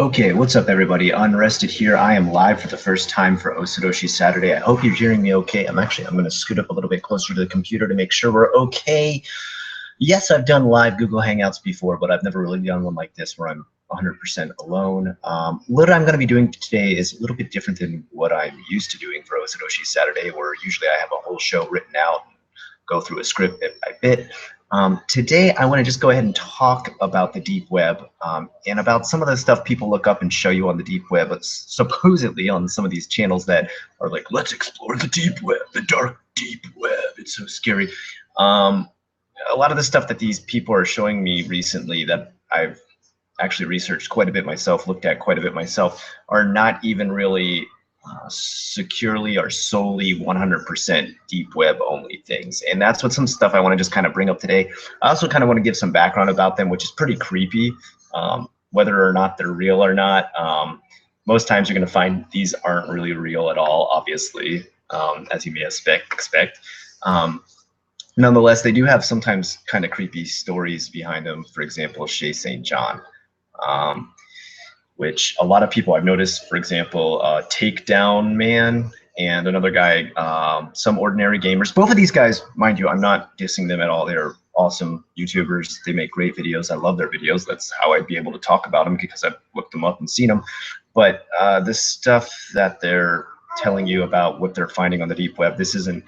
Okay, what's up everybody? Unrested here. I am live for the first time for Osoroshii Saturday. I hope you're hearing me okay. I'm going to scoot up a little bit closer to the computer to make sure we're okay. Yes, I've done live Google Hangouts before, but I've never really done one like this where I'm 100% alone. What I'm going to be doing today is a little bit different than what I'm used to doing for Osoroshii Saturday, where usually I have a whole show written out, go through a script bit by bit. Today, I want to just go ahead and talk about the deep web and about some of the stuff people look up and show you on the deep web. It's supposedly on some of these channels that are like, let's explore the deep web, the dark deep web. It's so scary. A lot of the stuff that these people are showing me recently that I've actually researched quite a bit myself, looked at quite a bit myself, are not even really securely or solely 100% deep web only things. And that's what some stuff I want to just kind of bring up today. I also kind of want to give some background about them, which is pretty creepy, whether or not they're real or not. Most times you're going to find these aren't really real at all, obviously, as you may expect. Nonetheless, they do have sometimes kind of creepy stories behind them. For example, Shay St John. Which a lot of people I've noticed, for example, Takedown Man and another guy, Some Ordinary Gamers. Both of these guys, mind you, I'm not dissing them at all. They're awesome YouTubers. They make great videos. I love their videos. That's how I'd be able to talk about them, because I've looked them up and seen them. But the stuff that they're telling you about what they're finding on the deep web, this isn't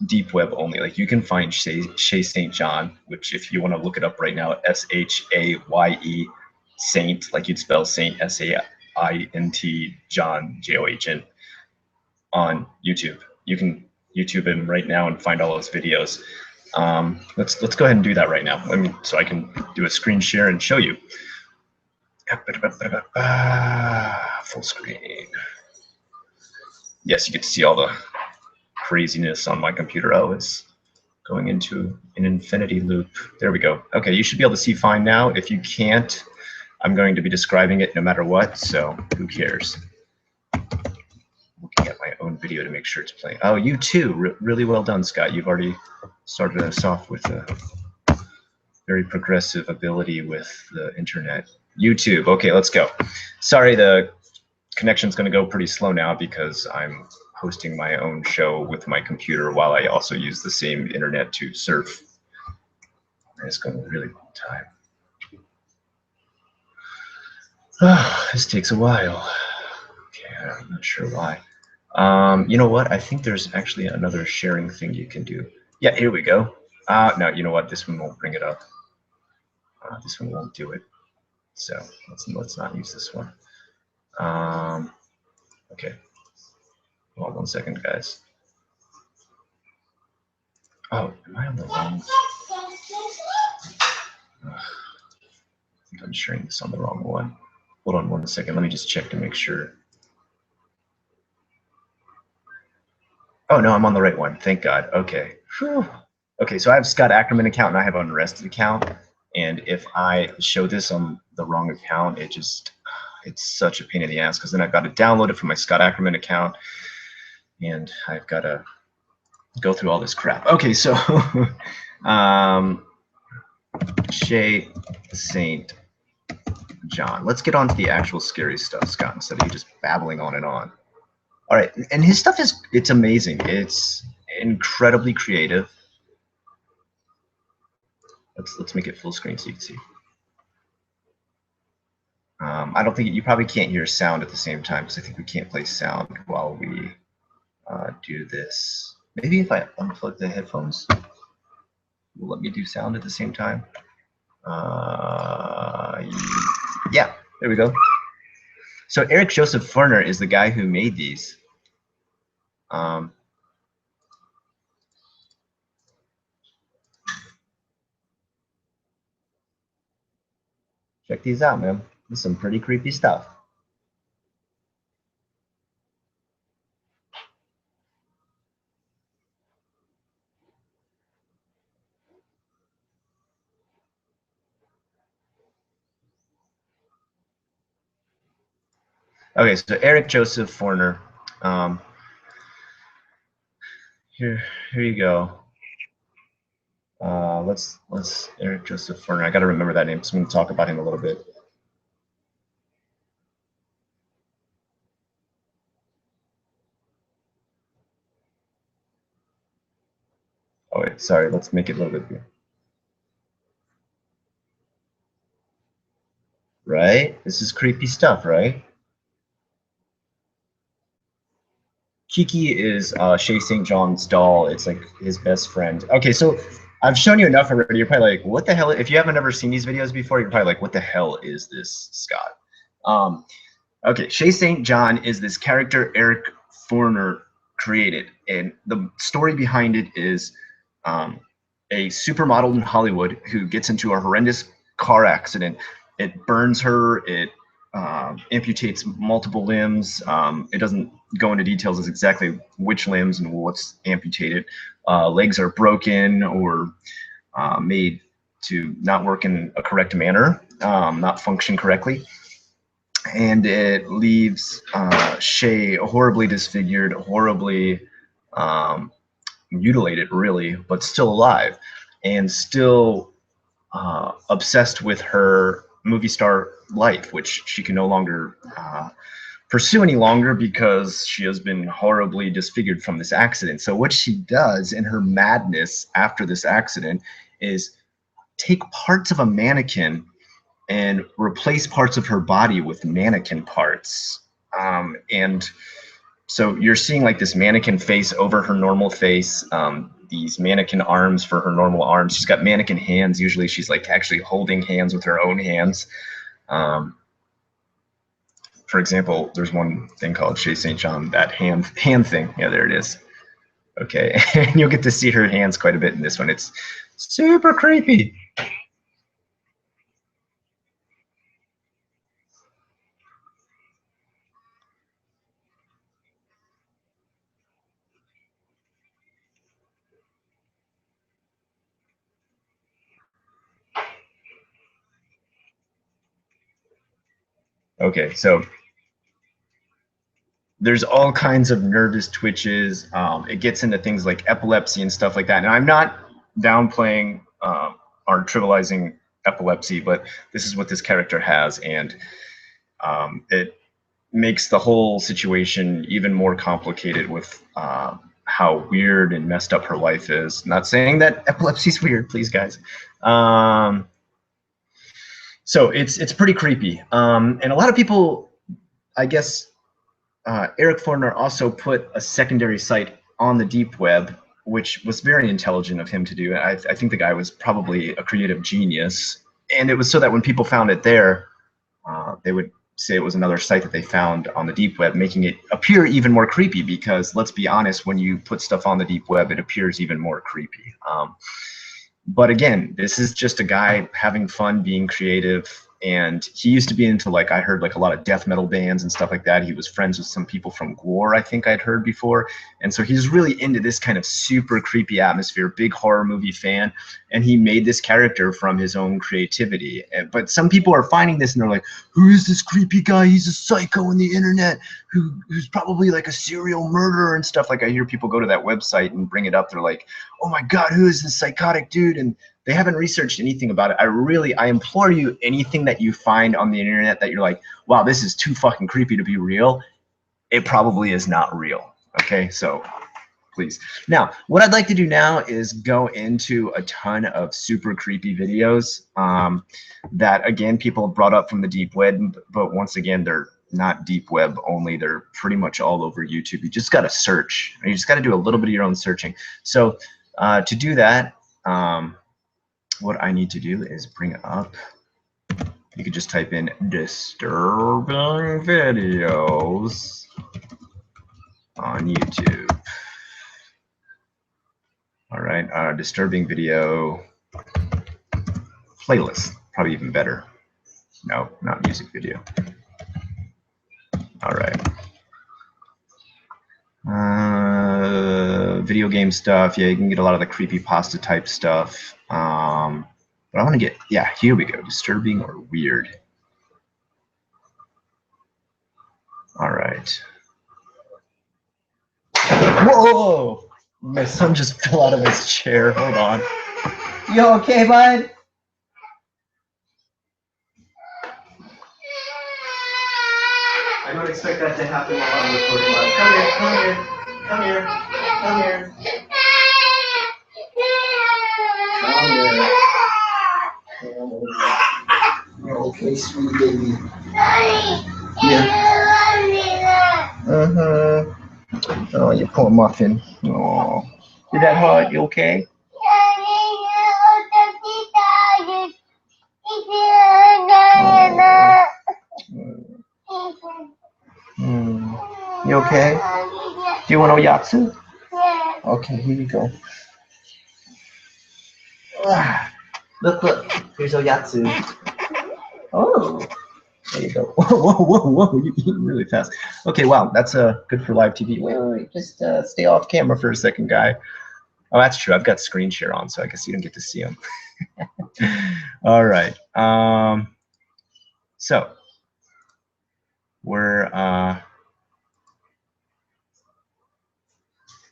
deep web only. Like, you can find Shay St John, which if you want to look it up right now, SHAYE Saint, like you'd spell Saint, SAINT, John, JOHN, on YouTube. You can YouTube him right now and find all those videos. Let's go ahead and do that right now. So I can do a screen share and show you. Full screen. Yes, you get to see all the craziness on my computer. Oh, it's going into an infinity loop. There we go. Okay, you should be able to see fine now. If you can't, I'm going to be describing it no matter what, so who cares? Looking at my own video to make sure it's playing. Oh, you too. Really well done, Scott. You've already started us off with a very progressive ability with the internet. YouTube. Okay, let's go. Sorry, the connection's going to go pretty slow now because I'm hosting my own show with my computer while I also use the same internet to surf. It's going a really long time. Oh, this takes a while. Okay, I'm not sure why. You know what? I think there's actually another sharing thing you can do. Yeah, here we go. No, you know what? This one won't bring it up. This one won't do it. So let's not use this one. Okay. Hold on 1 second, guys. Oh, am I on the wrong? I think I'm sharing this on the wrong one. Hold on 1 second. Let me just check to make sure. Oh, no, I'm on the right one. Thank God. Okay. Whew. Okay, so I have Scott Ackerman account and I have an Unrested account. And if I show this on the wrong account, it's such a pain in the ass, because then I've got to download it from my Scott Ackerman account and I've got to go through all this crap. Okay, so Shay St John. Let's get on to the actual scary stuff, Scott, instead of you just babbling on and on. All right, and his stuff it's amazing. It's incredibly creative. Let's make it full screen so you can see. I don't think you probably can't hear sound at the same time, because I think we can't play sound while we do this. Maybe if I unplug the headphones, will let me do sound at the same time. Yeah, there we go. So Eric Joseph Ferner is the guy who made these. Check these out, man. This is some pretty creepy stuff. Okay, so Eric Joseph Ferner. Here you go. Let's Eric Joseph Ferner. I got to remember that name, so I'm going to talk about him a little bit. sorry, let's make it a little bit bigger. Right? This is creepy stuff, right? Kiki is Shay St John's doll. It's like his best friend. Okay, so I've shown you enough already. You're probably like, what the hell? If you haven't ever seen these videos before, you're probably like, what the hell is this, Scott? Okay, Shay St John is this character Eric Forner created, and the story behind it is a supermodel in Hollywood who gets into a horrendous car accident. It burns her. It amputates multiple limbs. It doesn't go into details as exactly which limbs and what's amputated. Legs are broken or made to not work in a correct manner, not function correctly. And it leaves Shay horribly disfigured, horribly mutilated, really, but still alive, and still obsessed with her movie star life, which she can no longer pursue any longer because she has been horribly disfigured from this accident. So what she does in her madness after this accident is take parts of a mannequin and replace parts of her body with mannequin parts. And so you're seeing like this mannequin face over her normal face, these mannequin arms for her normal arms. She's got mannequin hands. Usually she's like actually holding hands with her own hands. For example, there's one thing called Shay St John, that hand thing. Yeah, there it is. Okay, and you'll get to see her hands quite a bit in this one. It's super creepy. Okay, so there's all kinds of nervous twitches. It gets into things like epilepsy and stuff like that. And I'm not downplaying or trivializing epilepsy, but this is what this character has, and it makes the whole situation even more complicated with how weird and messed up her life is. Not saying that epilepsy is weird, please, guys. So it's pretty creepy, and a lot of people, I guess. Eric Forner also put a secondary site on the deep web, which was very intelligent of him to do. I think the guy was probably a creative genius. And it was so that when people found it there, they would say it was another site that they found on the deep web, making it appear even more creepy because, let's be honest, when you put stuff on the deep web, it appears even more creepy. But again, this is just a guy having fun, being creative. And he used to be into, like, I heard like a lot of death metal bands and stuff like that. He was friends with some people from Gore, I think I'd heard before. And so he's really into this kind of super creepy atmosphere, big horror movie fan. And he made this character from his own creativity. But some people are finding this and they're like, who is this creepy guy? He's a psycho on the internet who's probably like a serial murderer and stuff. Like, I hear people go to that website and bring it up. They're like, oh my God, who is this psychotic dude? And they haven't researched anything about it. I implore you, anything that you find on the internet that you're like, wow, this is too fucking creepy to be real, it probably is not real. Okay, so please. Now, what I'd like to do now is go into a ton of super creepy videos that, again, people have brought up from the deep web, but once again, they're not deep web only. They're pretty much all over YouTube. You just got to search. You just got to do a little bit of your own searching. So to do that, what I need to do is bring up, you could just type in disturbing videos on YouTube. All right, disturbing video playlist, probably even better. No, not music video. All right. Video game stuff. Yeah, you can get a lot of the creepypasta type stuff. But I want to get, yeah, here we go. Disturbing or weird. All right. Whoa! My son just fell out of his chair. Hold on. You okay, bud? I don't expect that to happen while I'm recording live. Come here, come here, come here, come here. Hey, sweetie baby. Yeah. Oh, you poor muffin. Oh. Is that hard? You okay? You okay? Do you want oyatsu? Okay, here you go. Look, look. Here's oyatsu. Oh. There you go. Whoa, whoa, whoa, whoa. You eat really fast. Okay, wow. That's good for live TV. Wait, wait, wait. Just stay off camera for a second, guy. Oh, that's true. I've got screen share on, so I guess you don't get to see them. All right. So we're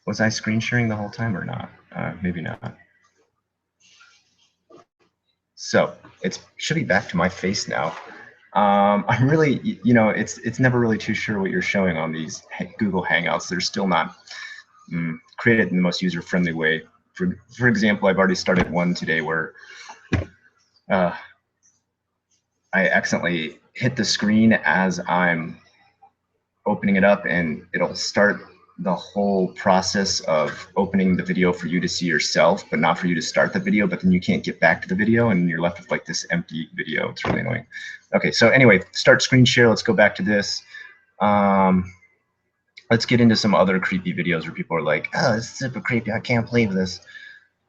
was I screen sharing the whole time or not? Maybe not. So it should be back to my face now. I'm really, you know, it's never really too sure what you're showing on these Google Hangouts. They're still not created in the most user-friendly way. For example, I've already started one today where I accidentally hit the screen as I'm opening it up, and it'll start the whole process of opening the video for you to see yourself, but not for you to start the video, but then you can't get back to the video and you're left with like this empty video. It's really annoying. Okay, so anyway, start screen share. Let's go back to this. Let's get into some other creepy videos where people are like, oh, this is super creepy. I can't believe this.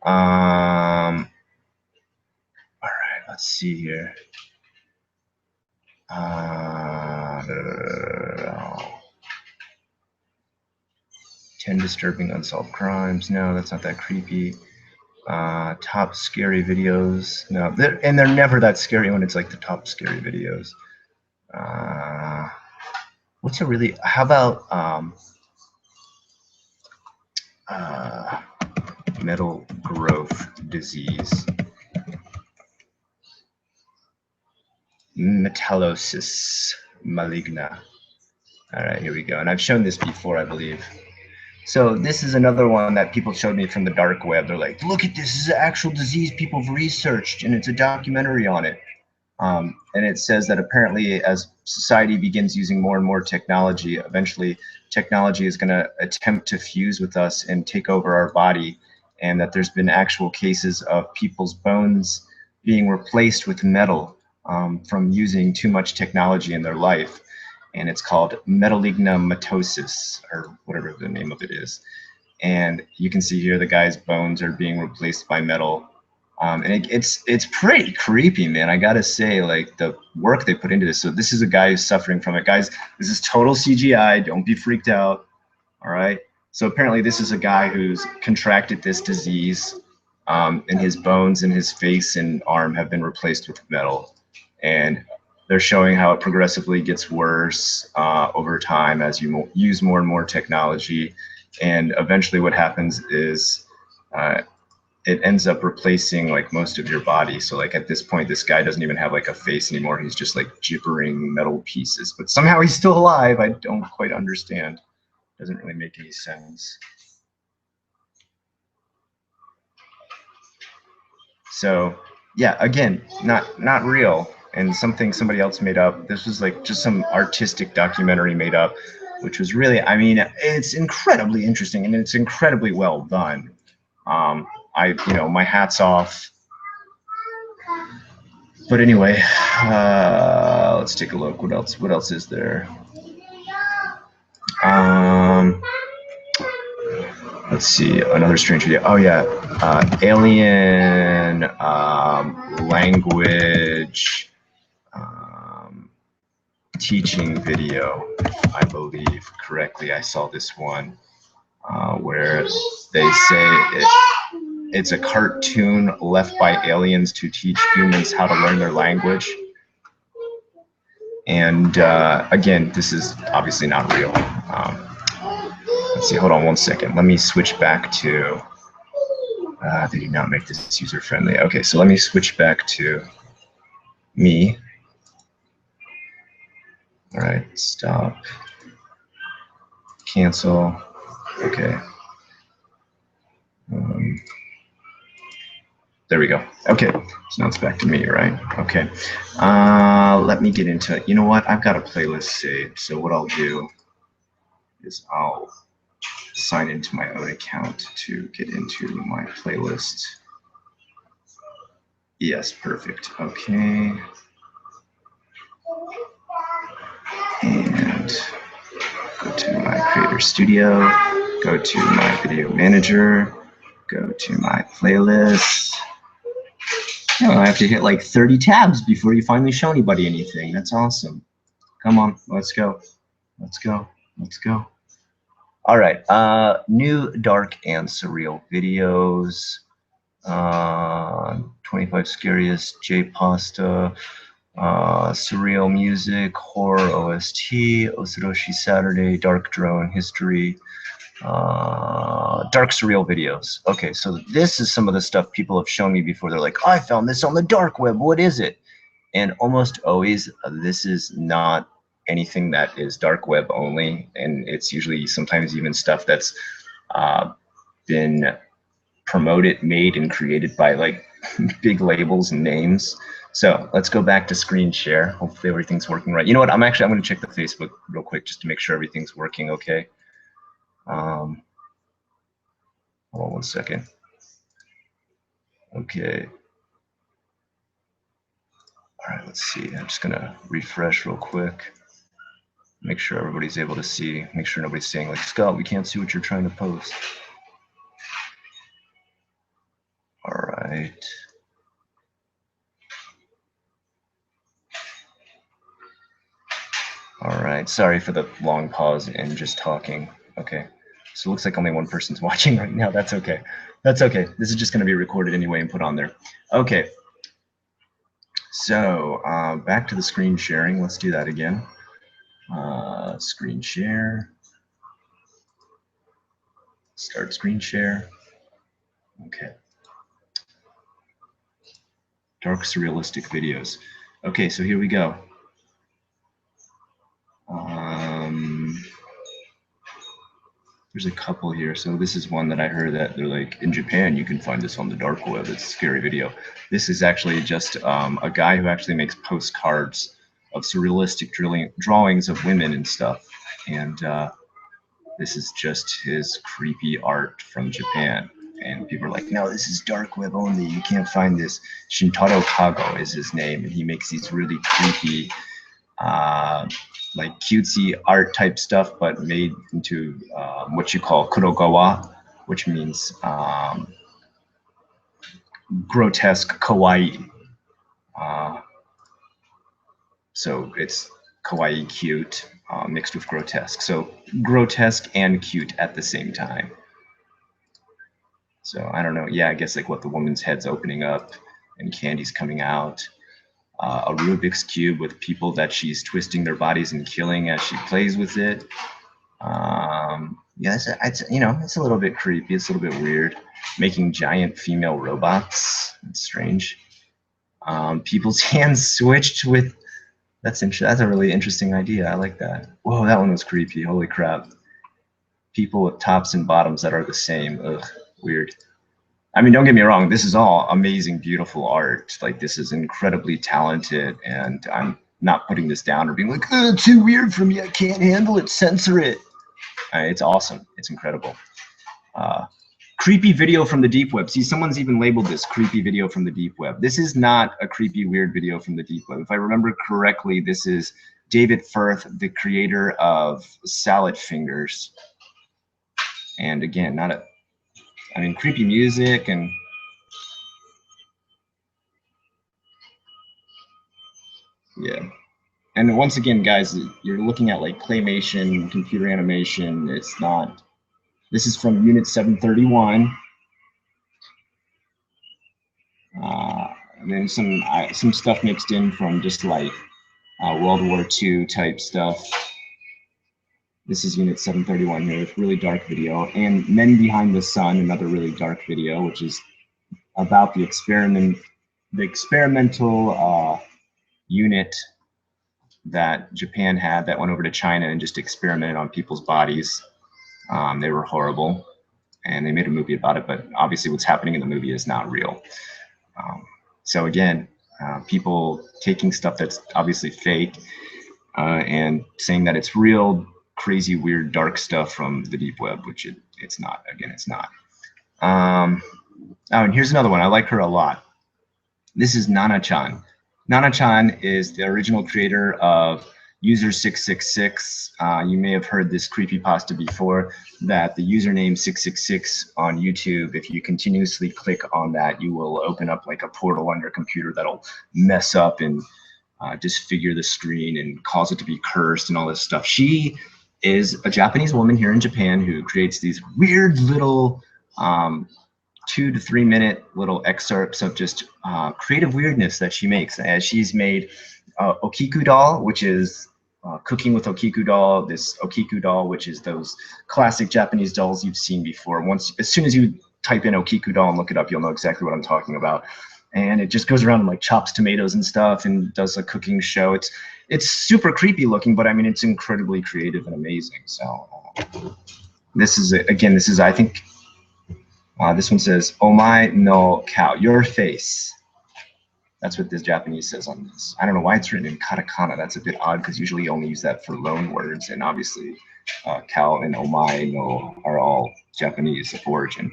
All right, let's see here. 10 disturbing unsolved crimes. No, that's not that creepy. Top scary videos. No, they're never that scary when it's like the top scary videos. What's a really? How about metal growth disease? Metallosis maligna. All right, here we go. And I've shown this before, I believe. So this is another one that people showed me from the dark web. They're like, look at this is an actual disease people have researched, and it's a documentary on it. And it says that apparently as society begins using more and more technology, eventually technology is going to attempt to fuse with us and take over our body, and that there's been actual cases of people's bones being replaced with metal from using too much technology in their life. And it's called metalignomatosis, or whatever the name of it is. And you can see here the guy's bones are being replaced by metal. And it's pretty creepy, man. I gotta say, like the work they put into this. So this is a guy who's suffering from it. Guys, this is total CGI. Don't be freaked out. All right. So apparently this is a guy who's contracted this disease, and his bones in his face and arm have been replaced with metal. And they're showing how it progressively gets worse over time as you use more and more technology. And eventually what happens is it ends up replacing like most of your body. So like at this point, this guy doesn't even have like a face anymore. He's just like gibbering metal pieces, but somehow he's still alive. I don't quite understand. Doesn't really make any sense. So yeah, again, not real. And something somebody else made up. This was like just some artistic documentary made up, which was really, I mean, it's incredibly interesting and it's incredibly well done. You know, my hat's off. But anyway, let's take a look. What else? What else is there? Let's see, another strange video. Oh yeah, alien language teaching video, if I believe correctly. I saw this one where they say it's a cartoon left by aliens to teach humans how to learn their language. And again, this is obviously not real. Let's see, hold on one second. Let me switch back to, they did not make this user friendly. Okay, so let me switch back to me. All right, stop, cancel, okay. There we go. Okay, so now it's back to me, right? Okay. Let me get into it. You know what? I've got a playlist saved. So what I'll do is I'll sign into my own account to get into my playlist. Yes, perfect. Okay. And go to my Creator Studio, go to my Video Manager, go to my playlist. Oh, I have to hit like 30 tabs before you finally show anybody anything. That's awesome. Come on, let's go. Let's go. Let's go. All right. New dark and surreal videos. 25 scariest J Pasta. Surreal music, horror OST, Osoroshii Saturday, dark drone history, dark surreal videos. Okay, so this is some of the stuff people have shown me before. They're like, I found this on the dark web. What is it? And almost always, this is not anything that is dark web only, and it's usually sometimes even stuff that's been promoted, made, and created by like big labels and names. So let's go back to screen share. Hopefully everything's working right. You know what? I'm going to check the Facebook real quick just to make sure everything's working okay. Hold on one second. Okay. All right, let's see. I'm just going to refresh real quick. Make sure everybody's able to see. Make sure nobody's saying like, Scott, we can't see what you're trying to post. All right. All right, sorry for the long pause and just talking. Okay, so it looks like only one person's watching right now. That's okay. That's okay. This is just going to be recorded anyway and put on there. Okay, so back to the screen sharing. Let's do that again. Screen share. Start screen share. Okay. Dark surrealistic videos. Okay, so here we go. There's a couple here. So this is one that I heard that they're like, in Japan, you can find this on the dark web. It's a scary video. This is actually just a guy who actually makes postcards of surrealistic drawings of women and stuff. And this is just his creepy art from Japan. And people are like, no, this is dark web only. You can't find this. Shintaro Kago is his name. And he makes these really creepy, like cutesy art type stuff, but made into what you call kurogawa, which means grotesque kawaii. So it's kawaii cute mixed with grotesque. So grotesque and cute at the same time. So I don't know. Yeah, I guess like what the woman's head's opening up and candy's coming out. A Rubik's Cube with people that she's twisting their bodies and killing as she plays with it. Yeah, it's you know, it's a little bit creepy. It's a little bit weird. Making giant female robots. It's strange. People's hands switched with. That's interesting. That's a really interesting idea. I like that. Whoa, that one was creepy. Holy crap. People with tops and bottoms that are the same. Ugh, weird. I mean, don't get me wrong, this is all amazing, beautiful art. Like, this is incredibly talented, and I'm not putting this down or being like, oh, too weird for me, I can't handle it, censor it. It's awesome. It's incredible. Creepy video from the deep web. See, someone's even labeled this creepy video from the deep web. This is not a creepy, weird video from the deep web. If I remember correctly, this is David Firth, the creator of Salad Fingers. And again, not a, I mean, creepy music and yeah. And once again, guys, you're looking at like claymation, computer animation. It's not, this is from Unit 731. And then some stuff mixed in from just like World War II type stuff. This is Unit 731 here with really dark video. And Men Behind the Sun, another really dark video, which is about the experimental unit that Japan had that went over to China and just experimented on people's bodies. They were horrible, and they made a movie about it, but obviously what's happening in the movie is not real. So again, people taking stuff that's obviously fake and saying that it's real, crazy, weird, dark stuff from the deep web, which it's not. Again, it's not. Oh, and here's another one. I like her a lot. This is Nana-chan. Nana-chan is the original creator of User666. You may have heard this creepypasta before, that the username 666 on YouTube, if you continuously click on that, you will open up like a portal on your computer that'll mess up and disfigure the screen and cause it to be cursed and all this stuff. She is a Japanese woman here in Japan who creates these weird little 2 to 3 minute little excerpts of just creative weirdness that she makes. As she's made Okiku doll, which is cooking with Okiku doll, this Okiku doll, which is those classic Japanese dolls you've seen before. As soon as you type in Okiku doll and look it up, you'll know exactly what I'm talking about. And it just goes around and like chops tomatoes and stuff and does a cooking show. It's super creepy looking, but I mean, it's incredibly creative and amazing. So this is, again, this is, I think, this one says, "Omae no cow," your face. That's what this Japanese says on this. I don't know why it's written in katakana. That's a bit odd because usually you only use that for loan words, and obviously cow and omae no are all Japanese of origin.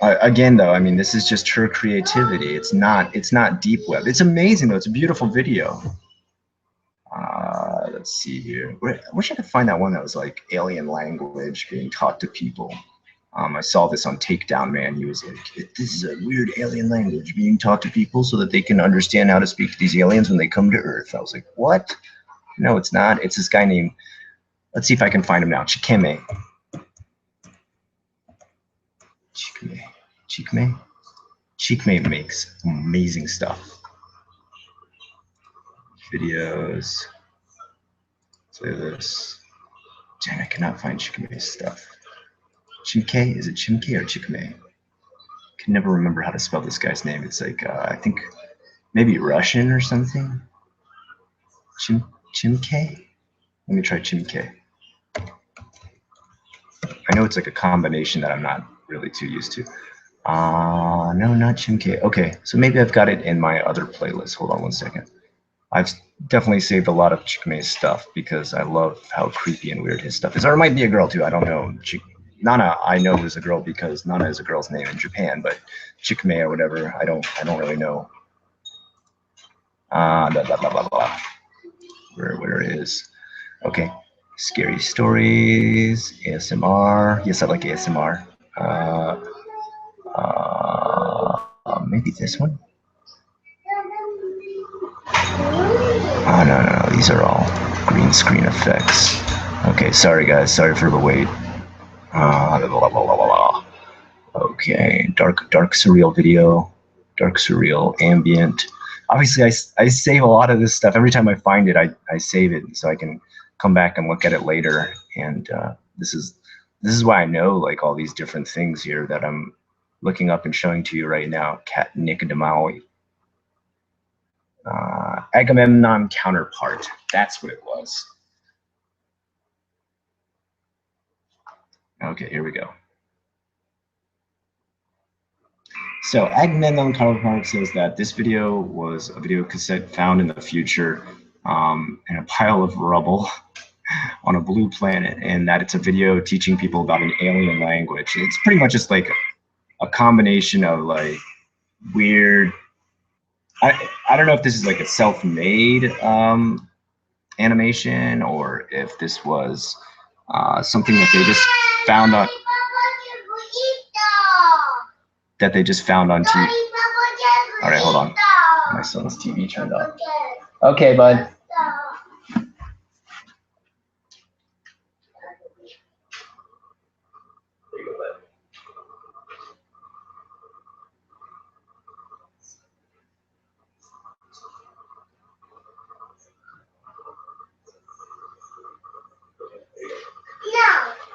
Again, though, I mean, this is just her creativity. It's not deep web. It's amazing though. It's a beautiful video. Let's see here. I wish I could find that one that was like alien language being taught to people. I saw this on Takedown Man. He was like, "This is a weird alien language being taught to people so that they can understand how to speak to these aliens when they come to Earth." I was like, what? No, it's not. It's this guy named, let's see if I can find him now, Chikeme. Chikeme makes amazing stuff. Videos. Play this. Dang, I cannot find Chikeme's stuff. Chimke? Is it Chimke or Chikme? I can never remember how to spell this guy's name. It's like, I think maybe Russian or something. Chimke? Let me try Chimke. I know it's like a combination that I'm not really too used to. No, not Chimke. Okay, so maybe I've got it in my other playlist. Hold on one second. I've definitely saved a lot of Chikme's stuff because I love how creepy and weird his stuff is. Or it might be a girl too, I don't know. Nana, I know is a girl because Nana is a girl's name in Japan, but Chikme or whatever, I don't really know. Blah, blah, blah, blah, blah. Where it is. Okay. Scary stories, ASMR. Yes, I like ASMR. Maybe this one. Oh, no, these are all green screen effects. Okay, sorry guys, sorry for the wait. Okay, dark surreal video, dark surreal ambient. Obviously, I save a lot of this stuff. Every time I find it, I save it so I can come back and look at it later. And this is why I know like all these different things here that I'm looking up and showing to you right now. Cat Nick Demaui. Agamemnon counterpart. That's what it was. Okay, here we go. So Agamemnon counterpart says that this video was a video cassette found in the future in a pile of rubble on a blue planet, and that it's a video teaching people about an alien language. It's pretty much just like a combination of like weird, I don't know if this is like a self-made animation or if this was something that they just found on TV. All right, hold on. My son's TV turned off. Okay, bud.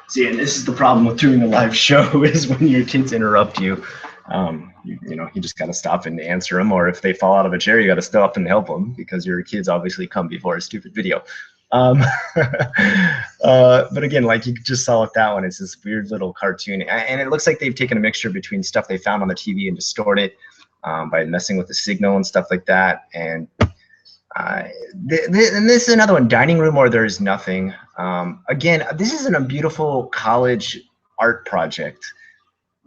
See, and this is the problem with doing a live show is when your kids interrupt you. You know, you just got to stop and answer them, or if they fall out of a chair, you got to stop and help them because your kids obviously come before a stupid video. Um, but again, like you just saw with that one, it's this weird little cartoon, and it looks like they've taken a mixture between stuff they found on the TV and distorted it by messing with the signal and stuff like that. And and this is another one, dining room or there is nothing. Again, this is a beautiful college art project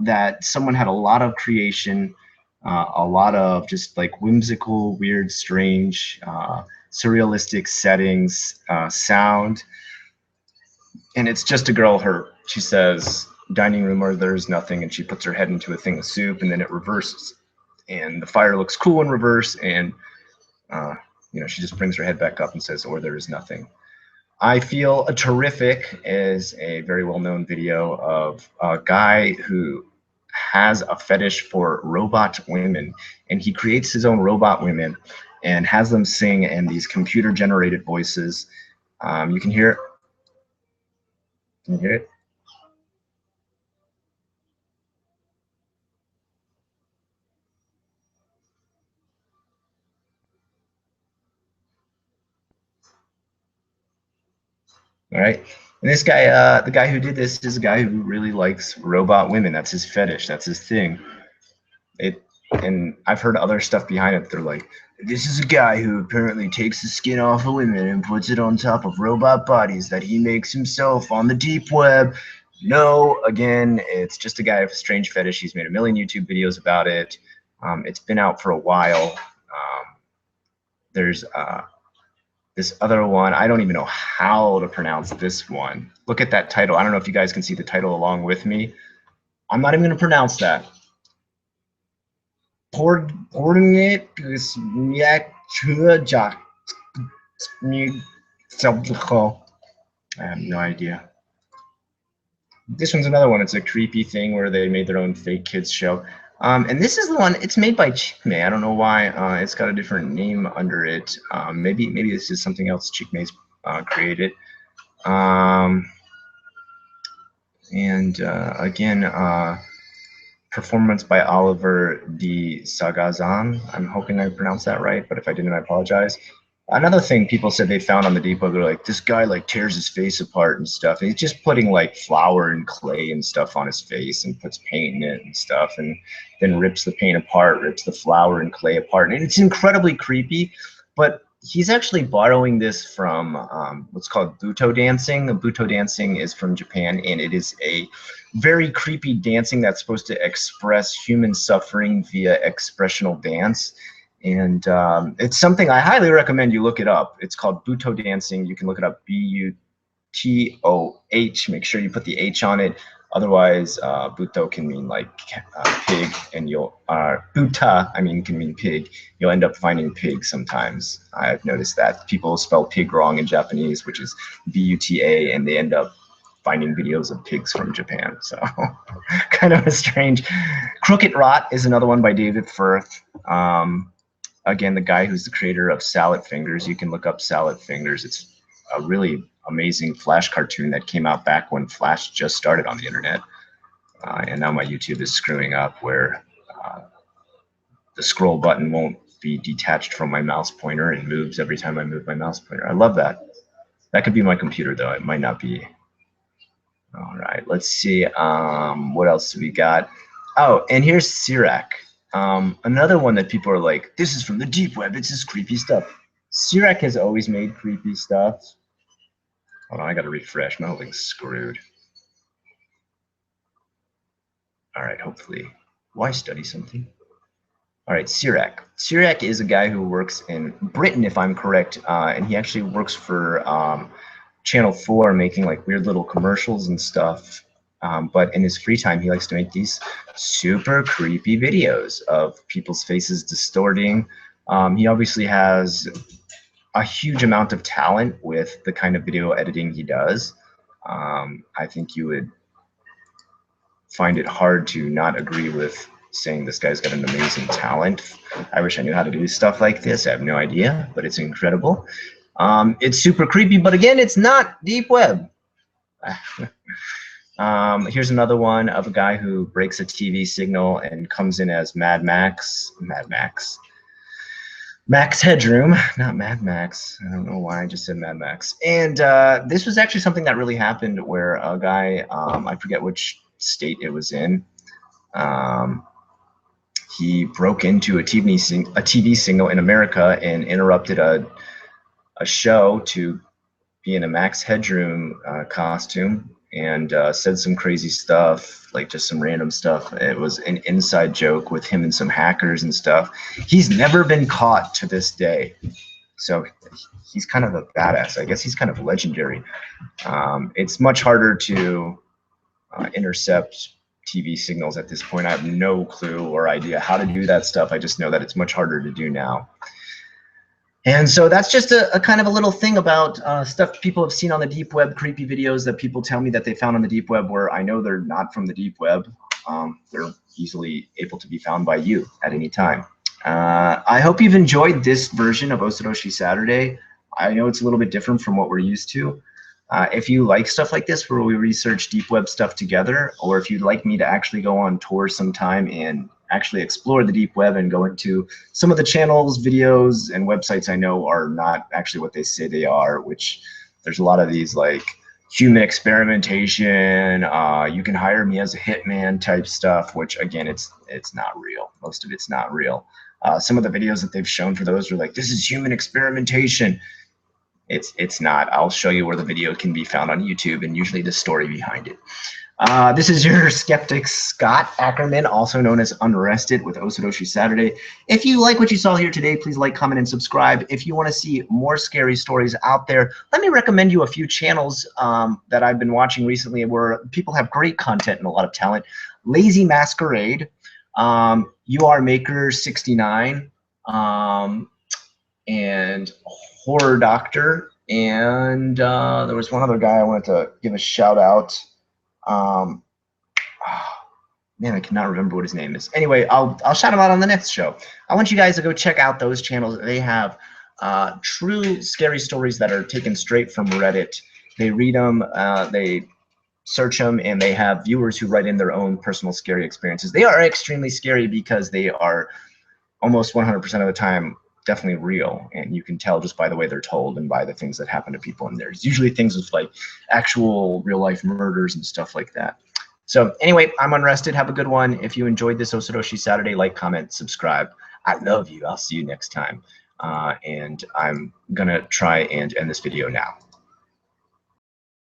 that someone had a lot of creation, a lot of just like whimsical, weird, strange, surrealistic settings, sound. And it's just a girl, she says, dining room where there's nothing, and she puts her head into a thing of soup, and then it reverses. And the fire looks cool in reverse, and she just brings her head back up and says, or there is nothing. I Feel Terrific is a very well-known video of a guy who has a fetish for robot women, and he creates his own robot women and has them sing in these computer-generated voices. You can hear it. Can you hear it? All right. And this guy, the guy who did this is a guy who really likes robot women. That's his fetish. That's his thing. And I've heard other stuff behind it. They're like, this is a guy who apparently takes the skin off of women and puts it on top of robot bodies that he makes himself on the deep web. No, again, it's just a guy with a strange fetish. He's made a million YouTube videos about it. It's been out for a while. There's this other one. I don't even know how to pronounce this one. Look at that title. I don't know if you guys can see the title along with me. I'm not even going to pronounce that. I have no idea. This one's another one. It's a creepy thing where they made their own fake kids show. And this is the one. It's made by Chickmay. I don't know why it's got a different name under it. Maybe this is something else Chickmay's created. Again, performance by Oliver D. Sagazan. I'm hoping I pronounced that right, but if I didn't, I apologize. Another thing people said they found on the depot, they're like, this guy like tears his face apart and stuff. And he's just putting like flour and clay and stuff on his face and puts paint in it and stuff, and then rips the paint apart, rips the flour and clay apart. And it's incredibly creepy, but he's actually borrowing this from what's called Bluto Dancing. Bluto Dancing is from Japan, and it is a very creepy dancing that's supposed to express human suffering via expressional dance. And it's something I highly recommend you look it up. It's called Bluto Dancing. You can look it up, B-U-T-O-H. Make sure you put the H on it. Otherwise, Bluto can mean like pig, and Buta, can mean pig. You'll end up finding pig sometimes. I've noticed that people spell pig wrong in Japanese, which is B-U-T-A, and they end up finding videos of pigs from Japan. So kind of a strange. Crooked Rot is another one by David Firth. Again, the guy who's the creator of Salad Fingers. You can look up Salad Fingers. It's a really amazing Flash cartoon that came out back when Flash just started on the internet. And now my YouTube is screwing up where the scroll button won't be detached from my mouse pointer and moves every time I move my mouse pointer. I love that. That could be my computer, though. It might not be. All right, let's see. What else do we got? Oh, and here's Sirac. Another one that people are like, this is from the deep web. It's just creepy stuff. Sirac has always made creepy stuff. Hold on, I got to refresh. My whole thing's screwed. All right, hopefully. Why study something? All right, Sirac. Sirac is a guy who works in Britain, if I'm correct, and he actually works for Channel 4, making like weird little commercials and stuff. But in his free time, he likes to make these super creepy videos of people's faces distorting. He obviously has a huge amount of talent with the kind of video editing he does. I think you would find it hard to not agree with saying this guy's got an amazing talent. I wish I knew how to do stuff like this. I have no idea, but it's incredible. It's super creepy, but again, it's not deep web. Here's another one of a guy who breaks a TV signal and comes in as Mad Max. Max Headroom, not Mad Max. I don't know why I just said Mad Max. And this was actually something that really happened where a guy, I forget which state it was in, he broke into a TV signal in America and interrupted a show to be in a Max Headroom costume and said some crazy stuff, like just some random stuff. It was an inside joke with him and some hackers and stuff. He's never been caught to this day. So he's kind of a badass. I guess he's kind of legendary. It's much harder to intercept TV signals at this point. I have no clue or idea how to do that stuff. I just know that it's much harder to do now. And so that's just a kind of a little thing about stuff people have seen on the deep web, creepy videos that people tell me that they found on the deep web where I know they're not from the deep web. They're easily able to be found by you at any time. I hope you've enjoyed this version of Osoroshii Saturday. I know it's a little bit different from what we're used to. If you like stuff like this where we research deep web stuff together, or if you'd like me to actually go on tour sometime and actually explore the deep web and go into some of the channels, videos, and websites I know are not actually what they say they are, which there's a lot of these like human experimentation, you can hire me as a hitman type stuff, which again, it's not real. Most of it's not real. Some of the videos that they've shown for those are like, this is human experimentation. It's not. I'll show you where the video can be found on YouTube and usually the story behind it. This is your skeptic, Scott Ackerman, also known as Unrested with Osoroshii Saturday. If you like what you saw here today, please like, comment, and subscribe. If you want to see more scary stories out there, let me recommend you a few channels that I've been watching recently where people have great content and a lot of talent. Lazy Masquerade, You Are Maker 69, and Horror Doctor, and there was one other guy I wanted to give a shout out. Man, I cannot remember what his name is. Anyway, I'll shout him out on the next show. I want you guys to go check out those channels. They have true scary stories that are taken straight from Reddit. They read them, they search them, and they have viewers who write in their own personal scary experiences. They are extremely scary because they are almost 100% of the time definitely real, and you can tell just by the way they're told and by the things that happen to people. And there's usually things with like actual real life murders and stuff like that. So anyway, I'm Unrested. Have a good one. If you enjoyed this Osoroshii Saturday, like, comment, subscribe. I love you. I'll see you next time. And I'm gonna try and end this video now.